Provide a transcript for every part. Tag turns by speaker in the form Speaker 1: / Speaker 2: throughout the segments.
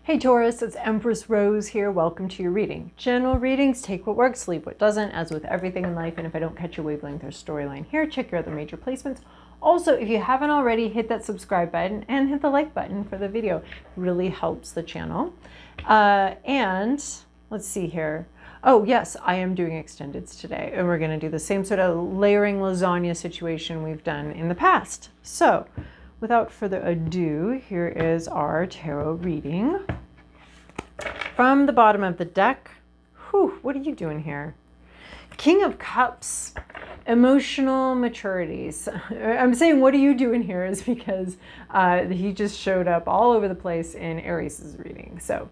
Speaker 1: Hey Taurus, it's Empress Rose here. Welcome to your reading. General readings, take what works, leave what doesn't, as with everything in life. And if I don't catch your wavelength or storyline here, check your other major placements. Also, if you haven't already, hit that subscribe button and hit the like button for the video. It really helps the channel. And let's see here. Oh yes, I am doing extendeds today, and we're going to do the same sort of layering lasagna situation we've done in the past. So without further ado, here is our tarot reading. From the bottom of the deck, whew, what are you doing here? King of Cups, emotional maturities. I'm saying, what are you doing here is because he just showed up all over the place in Aries' reading. So,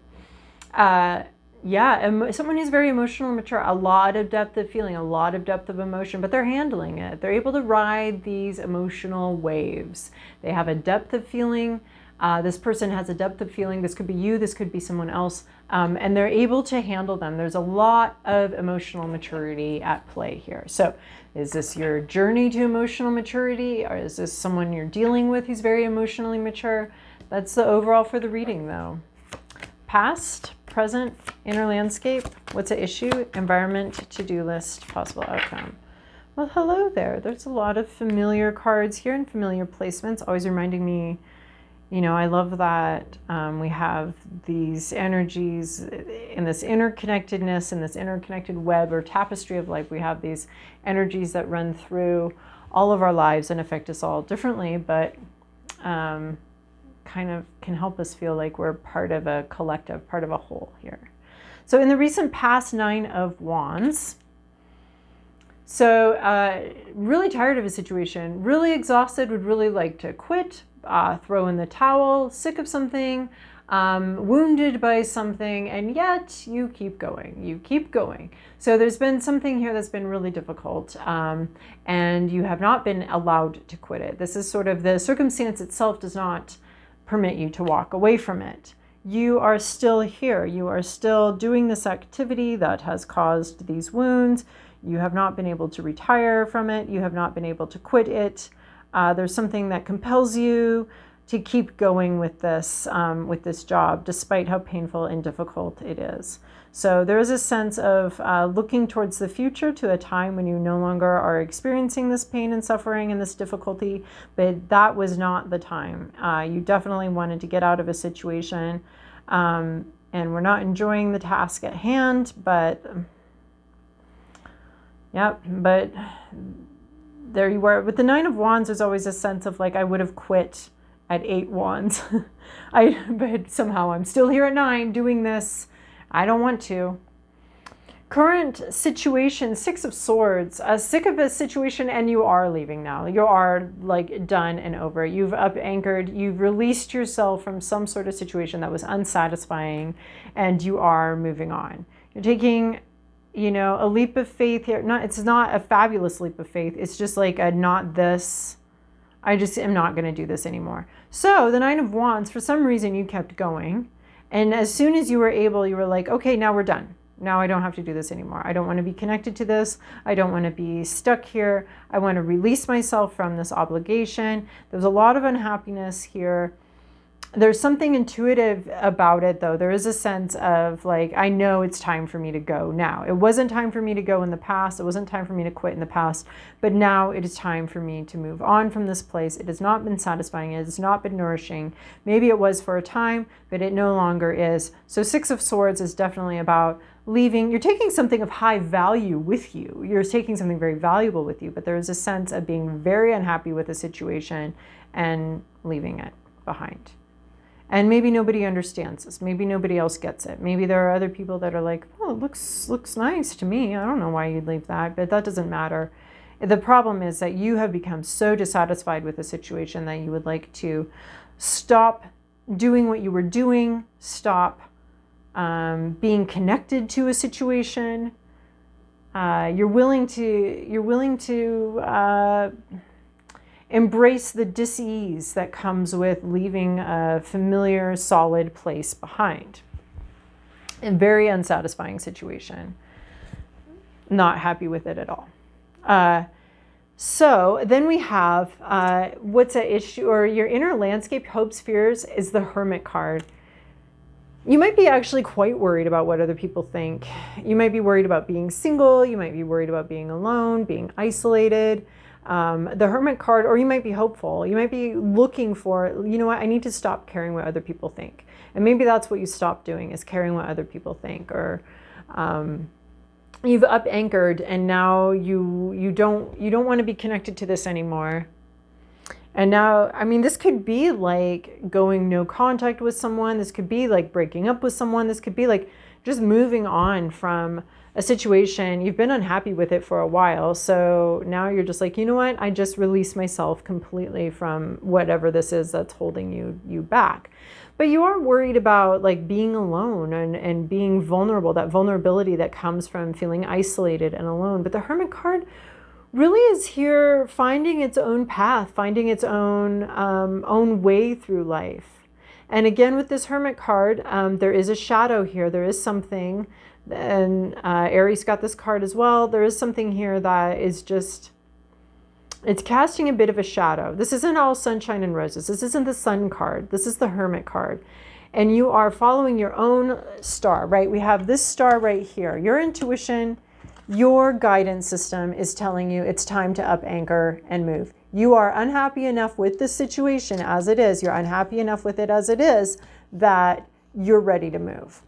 Speaker 1: yeah, someone who's very emotional and mature, a lot of depth of feeling, a lot of depth of emotion, but they're handling it. They're able to ride these emotional waves. They have a depth of feeling. This person has a depth of feeling. This could be you, this could be someone else, and they're able to handle them. There's a lot of emotional maturity at play here. So is this your journey to emotional maturity, or is this someone you're dealing with who's very emotionally mature? That's the overall for the reading though. Past, present, inner landscape, what's at issue, environment, to-do list, possible outcome. Well, hello there. There's a lot of familiar cards here and familiar placements, always reminding me, you know, I love that we have these energies in this interconnectedness, in this interconnected web or tapestry of life. We have these energies that run through all of our lives and affect us all differently, but kind of can help us feel like we're part of a collective, part of a whole here. So in the recent past, 9 of Wands. So really tired of a situation, really exhausted, would really like to quit, throw in the towel, sick of something, wounded by something, and yet you keep going, you keep going. So there's been something here that's been really difficult, and you have not been allowed to quit it. This is sort of the circumstance itself does not permit you to walk away from it. You are still here. You are still doing this activity that has caused these wounds. You have not been able to retire from it. You have not been able to quit it. There's something that compels you to keep going with this job, despite how painful and difficult it is. So there is a sense of looking towards the future, to a time when you no longer are experiencing this pain and suffering and this difficulty, but that was not the time. You definitely wanted to get out of a situation, and we're not enjoying the task at hand, but yep, but there you were. With the 9 of Wands, there's always a sense of like, I would have quit at 8 Wands. But somehow I'm still here at 9 doing this. I don't want to. Current situation, 6 of Swords. Sick of a situation, and you are leaving now. You are like done and over. You've up anchored. You've released yourself from some sort of situation that was unsatisfying, and you are moving on. You're taking, you know, a leap of faith here. It's not a fabulous leap of faith. It's just like a not this. I just am not going to do this anymore. So the 9 of Wands, for some reason you kept going. And as soon as you were able, you were like, okay, now we're done. Now I don't have to do this anymore. I don't want to be connected to this. I don't want to be stuck here. I want to release myself from this obligation. There's a lot of unhappiness here. There's something intuitive about it, though. There is a sense of like, I know it's time for me to go now. It wasn't time for me to go in the past. It wasn't time for me to quit in the past. But now it is time for me to move on from this place. It has not been satisfying. It has not been nourishing. Maybe it was for a time, but it no longer is. So 6 of Swords is definitely about leaving. You're taking something of high value with you. You're taking something very valuable with you, but there is a sense of being very unhappy with the situation and leaving it behind. And maybe nobody understands this. Maybe nobody else gets it. Maybe there are other people that are like, oh, it looks nice to me. I don't know why you'd leave that, but that doesn't matter. The problem is that you have become so dissatisfied with the situation that you would like to stop doing what you were doing, stop being connected to a situation. You're willing to embrace the dis-ease that comes with leaving a familiar, solid place behind. A very unsatisfying situation. Not happy with it at all. So then we have what's at issue, or your inner landscape, hopes, fears, is the Hermit card. You might be actually quite worried about what other people think. You might be worried about being single. You might be worried about being alone, being isolated. The Hermit card, or you might be hopeful. You might be looking for, you know what, I need to stop caring what other people think. And maybe that's what you stop doing, is caring what other people think. Or you've up anchored and now you don't want to be connected to this anymore. And now, I mean, this could be like going no contact with someone. This could be like breaking up with someone. This could be like just moving on from a situation. You've been unhappy with it for a while. So now you're just like, you know what? I just release myself completely from whatever this is that's holding you back. But you are worried about like being alone and being vulnerable, that vulnerability that comes from feeling isolated and alone. But the Hermit card really is here finding its own path, finding its own way through life. And again, with this Hermit card, there is a shadow here. There is something, and Aries got this card as well. There is something here that is just, it's casting a bit of a shadow. This isn't all sunshine and roses. This isn't the Sun card. This is the Hermit card. And you are following your own star, right? We have this star right here. Your intuition, your guidance system is telling you it's time to up anchor and move. You are unhappy enough with this situation as it is. You're unhappy enough with it as it is that you're ready to move.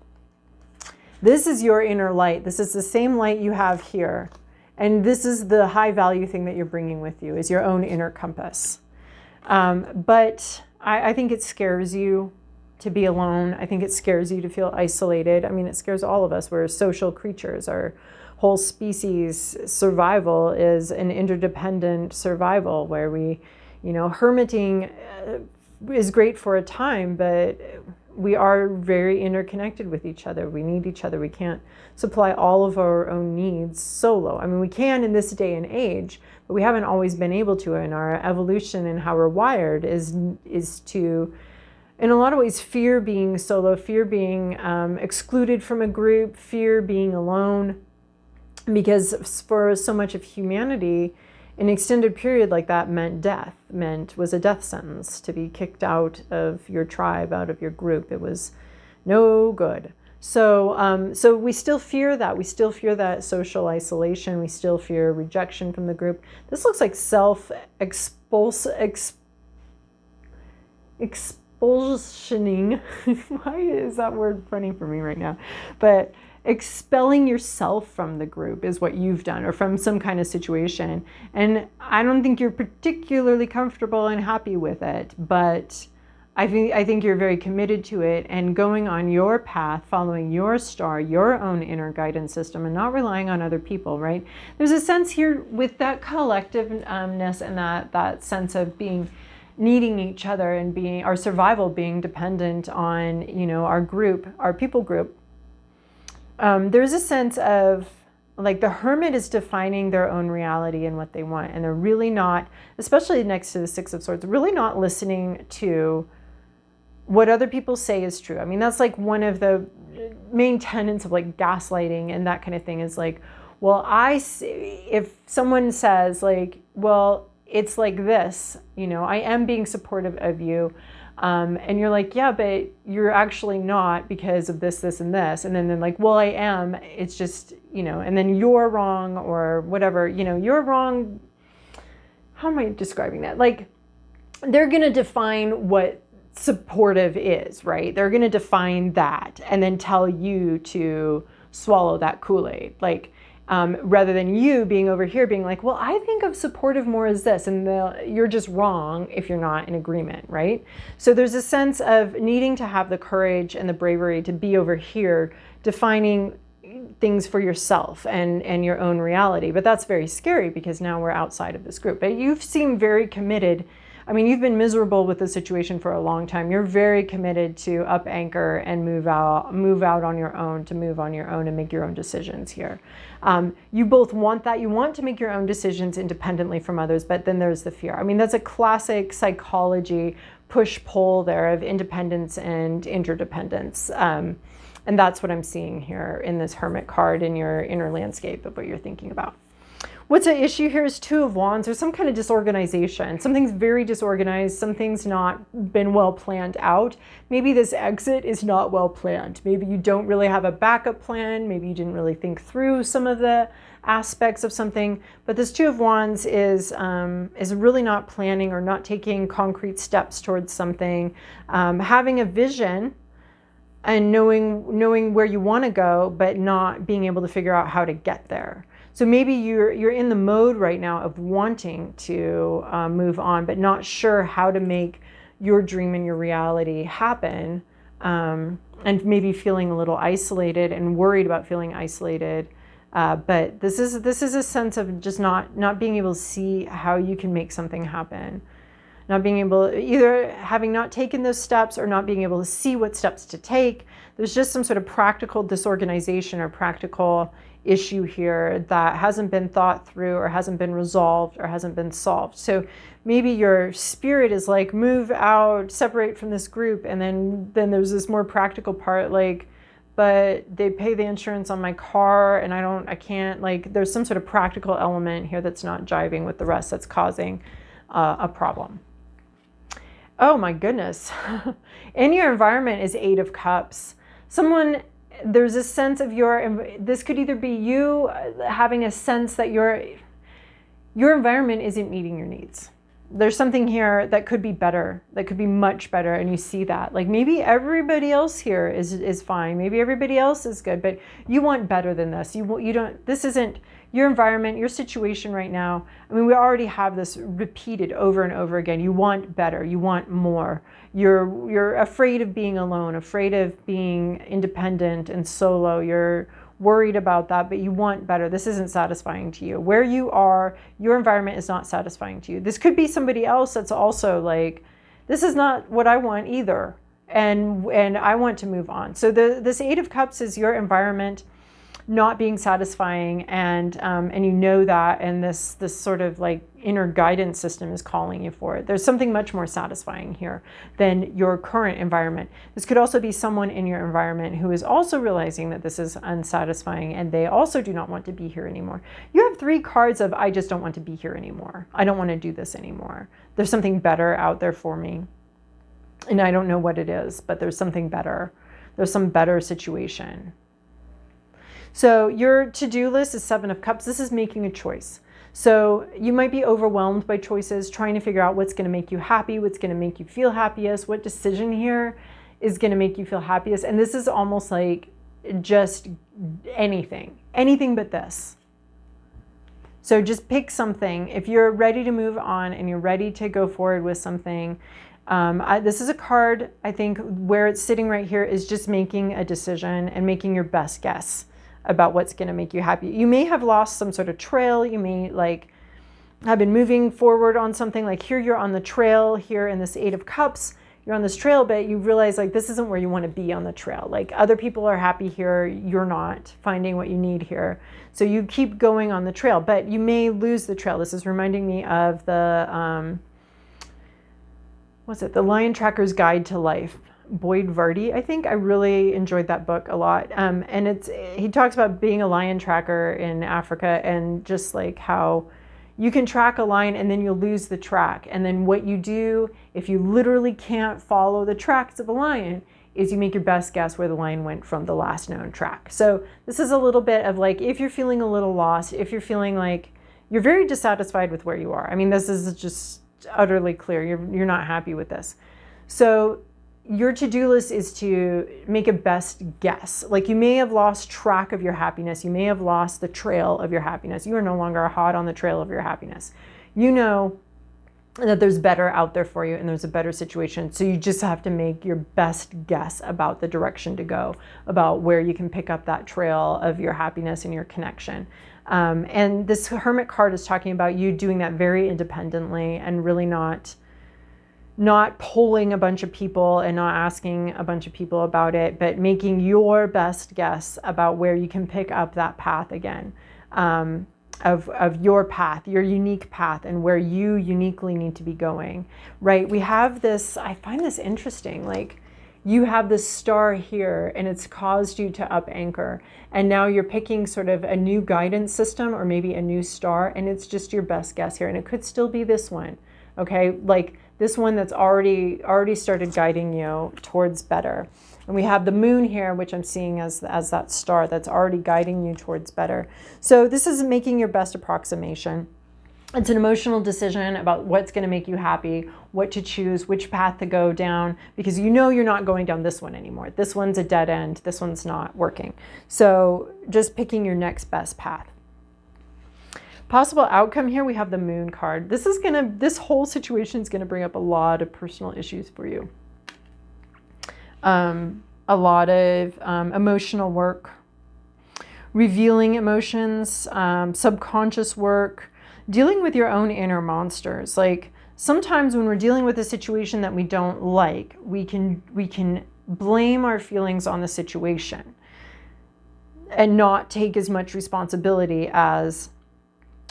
Speaker 1: This is your inner light. This is the same light you have here. And this is the high value thing that you're bringing with you, is your own inner compass. But I think it scares you to be alone. I think it scares you to feel isolated. I mean, it scares all of us. We're social creatures. Our whole species survival is an interdependent survival where we, you know, hermiting is great for a time, but we are very interconnected with each other. We need each other. We can't supply all of our own needs solo. I mean, we can in this day and age, but we haven't always been able to. And our evolution and how we're wired is to, in a lot of ways, fear being solo, fear being excluded from a group, fear being alone. Because for so much of humanity, an extended period like that meant death, was a death sentence, to be kicked out of your tribe, out of your group. It was no good. So so we still fear that. We still fear that social isolation. We still fear rejection from the group. This looks like expulsioning. Why is that word funny for me right now? But expelling yourself from the group is what you've done, or from some kind of situation. And I don't think you're particularly comfortable and happy with it, but I think you're very committed to it and going on your path, following your star, your own inner guidance system, and not relying on other people, right? There's a sense here with that collectiveness and that sense of being, needing each other, and being, our survival being dependent on, you know, our group, our people group. There's a sense of, like, the Hermit is defining their own reality and what they want. And they're really not, especially next to the Six of Swords, really not listening to what other people say is true. I mean, that's like one of the main tenets of like gaslighting and that kind of thing, is like, well, if someone says like, well, it's like this, you know, I am being supportive of you. And you're like, yeah, but you're actually not because of this, this, and this. And then they're like, well, I am. It's just, you know, and then you're wrong, or whatever, you know, you're wrong. How am I describing that? Like, they're going to define what supportive is, right? They're going to define that and then tell you to swallow that Kool-Aid. Like, rather than you being over here being like, well, I think of supportive more as this, and you're just wrong if you're not in agreement, right? So there's a sense of needing to have the courage and the bravery to be over here defining things for yourself and your own reality. But that's very scary because now we're outside of this group. But you seem very committed. I mean, you've been miserable with the situation for a long time. You're very committed to up anchor and move out on your own, to move on your own and make your own decisions here. You both want that. You want to make your own decisions independently from others, but then there's the fear. I mean, that's a classic psychology push-pull there of independence and interdependence. And that's what I'm seeing here in this Hermit card in your inner landscape of what you're thinking about. What's an issue here is Two of Wands. There's some kind of disorganization. Something's very disorganized. Something's not been well planned out. Maybe this exit is not well planned. Maybe you don't really have a backup plan. Maybe you didn't really think through some of the aspects of something. But this Two of Wands is really not planning or not taking concrete steps towards something. Having a vision and knowing where you want to go, but not being able to figure out how to get there. So maybe you're in the mode right now of wanting to move on, but not sure how to make your dream and your reality happen, and maybe feeling a little isolated and worried about feeling isolated. But this is a sense of just not being able to see how you can make something happen. Not being able, either having not taken those steps or not being able to see what steps to take. There's just some sort of practical disorganization or practical issue here that hasn't been thought through or hasn't been resolved or hasn't been solved. So maybe your spirit is like, move out, separate from this group. And then there's this more practical part, like, but they pay the insurance on my car and I can't, like, there's some sort of practical element here that's not jiving with the rest that's causing a problem. Oh my goodness. In your environment is Eight of Cups. There's a sense of this could either be you having a sense that your environment isn't meeting your needs. There's something here that could be better, that could be much better, and you see that. Like maybe everybody else here is fine. Maybe everybody else is good, but you want better than this. This isn't your environment, your situation right now. I mean, we already have this repeated over and over again. You want better, you want more. You're afraid of being alone, afraid of being independent and solo. You're worried about that, but you want better. This isn't satisfying to you. Where you are, your environment is not satisfying to you. This could be somebody else that's also like, this is not what I want either. And I want to move on. So this Eight of Cups is your environment not being satisfying, and you know that, and this sort of like inner guidance system is calling you for it. There's something much more satisfying here than your current environment. This could also be someone in your environment who is also realizing that this is unsatisfying and they also do not want to be here anymore. You have three cards of, I just don't want to be here anymore. I don't want to do this anymore. There's something better out there for me. And I don't know what it is, but there's something better. There's some better situation. So your to-do list is Seven of Cups. This is making a choice. So you might be overwhelmed by choices, trying to figure out what's going to make you happy, what's going to make you feel happiest, what decision here is going to make you feel happiest. And this is almost like just anything but this. So just pick something. If you're ready to move on and you're ready to go forward with something, this is a card, I think, where it's sitting right here is just making a decision and making your best guess about what's going to make you happy. You may have lost some sort of trail. You may have been moving forward on something. Like here you're on the trail here in this Eight of Cups. You're on this trail, but you realize like this isn't where you want to be on the trail. Like other people are happy here. You're not finding what you need here. So you keep going on the trail, but you may lose the trail. This is reminding me of the, The Lion Tracker's Guide to Life. Boyd Vardy, I think. I really enjoyed that book a lot. And he talks about being a lion tracker in Africa and just like how you can track a lion and then you'll lose the track. And then what you do, if you literally can't follow the tracks of a lion, is you make your best guess where the lion went from the last known track. So this is a little bit of like, if you're feeling a little lost, if you're feeling like you're very dissatisfied with where you are. I mean, this is just utterly clear. You're not happy with this. So your to-do list is to make a best guess. Like you may have lost track of your happiness. You may have lost the trail of your happiness. You are no longer hot on the trail of your happiness. You know that there's better out there for you and there's a better situation. So you just have to make your best guess about the direction to go, about where you can pick up that trail of your happiness and your connection. And this Hermit card is talking about you doing that very independently and really not polling a bunch of people and not asking a bunch of people about it, but making your best guess about where you can pick up that path again, of your path, your unique path, and where you uniquely need to be going, right? We have this, I find this interesting, like you have this star here and it's caused you to up anchor. And now you're picking sort of a new guidance system or maybe a new star, and it's just your best guess here. And it could still be this one, okay? Like this one that's already started guiding you towards better. And we have the moon here, which I'm seeing as that star that's already guiding you towards better. So this is making your best approximation. It's an emotional decision about what's going to make you happy, what to choose, which path to go down, because you know you're not going down this one anymore. This one's a dead end. This one's not working. So just picking your next best path. Possible outcome here, we have the moon card. This whole situation is going to bring up a lot of personal issues for you. A lot of emotional work, revealing emotions, subconscious work, dealing with your own inner monsters. Like sometimes when we're dealing with a situation that we don't like, we can blame our feelings on the situation and not take as much responsibility as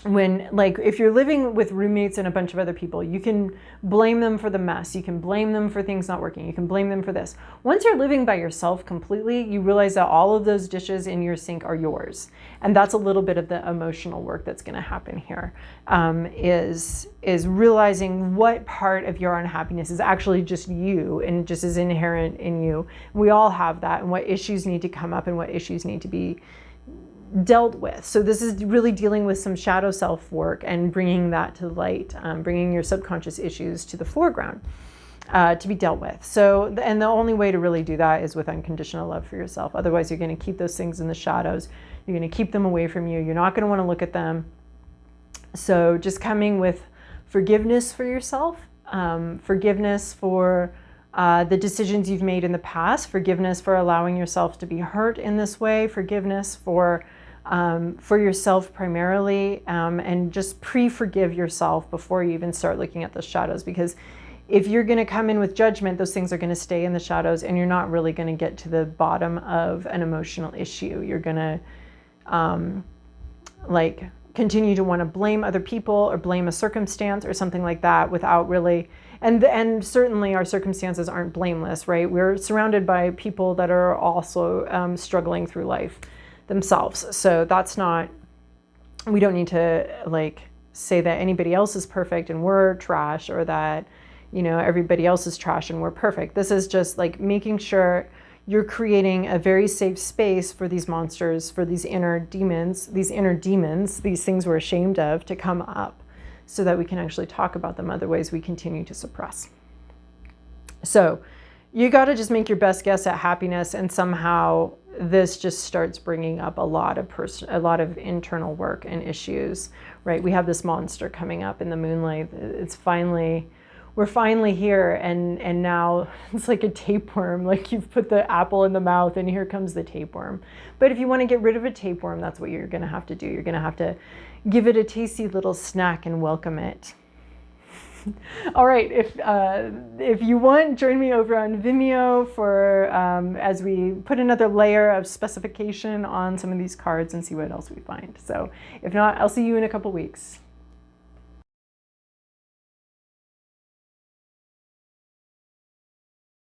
Speaker 1: when, like, if you're living with roommates and a bunch of other people, you can blame them for the mess. You can blame them for things not working. You can blame them for this. Once you're living by yourself completely, you realize that all of those dishes in your sink are yours. And that's a little bit of the emotional work that's going to happen here, is realizing what part of your unhappiness is actually just you and just is inherent in you. We all have that, and what issues need to come up and what issues need to be dealt with. So this is really dealing with some shadow self work and bringing that to light, bringing your subconscious issues to the foreground to be dealt with. So, and the only way to really do that is with unconditional love for yourself. Otherwise, you're going to keep those things in the shadows. You're going to keep them away from you. You're not going to want to look at them. So just coming with forgiveness for yourself, forgiveness for the decisions you've made in the past, forgiveness for allowing yourself to be hurt in this way, forgiveness for yourself primarily, and just pre-forgive yourself before you even start looking at the shadows. Because if you're going to come in with judgment, those things are going to stay in the shadows and you're not really going to get to the bottom of an emotional issue. You're going to continue to want to blame other people or blame a circumstance or something like that without really, and certainly our circumstances aren't blameless, right? We're surrounded by people that are also struggling through life themselves. So that's not, we don't need to say that anybody else is perfect and we're trash, or that, everybody else is trash and we're perfect. This is just like making sure you're creating a very safe space for these monsters, for these inner demons, these things we're ashamed of, to come up so that we can actually talk about them. Otherwise, we continue to suppress. So you got to just make your best guess at happiness, and somehow this just starts bringing up a lot of internal work and issues, right? We have this monster coming up in the moonlight. We're finally here, and now it's like a tapeworm. Like you've put the apple in the mouth and here comes the tapeworm. But if you want to get rid of a tapeworm, that's what you're going to have to do. You're going to have to give it a tasty little snack and welcome it. All right, if you want, join me over on Vimeo for as we put another layer of specification on some of these cards and see what else we find. So if not, I'll see you in a couple weeks.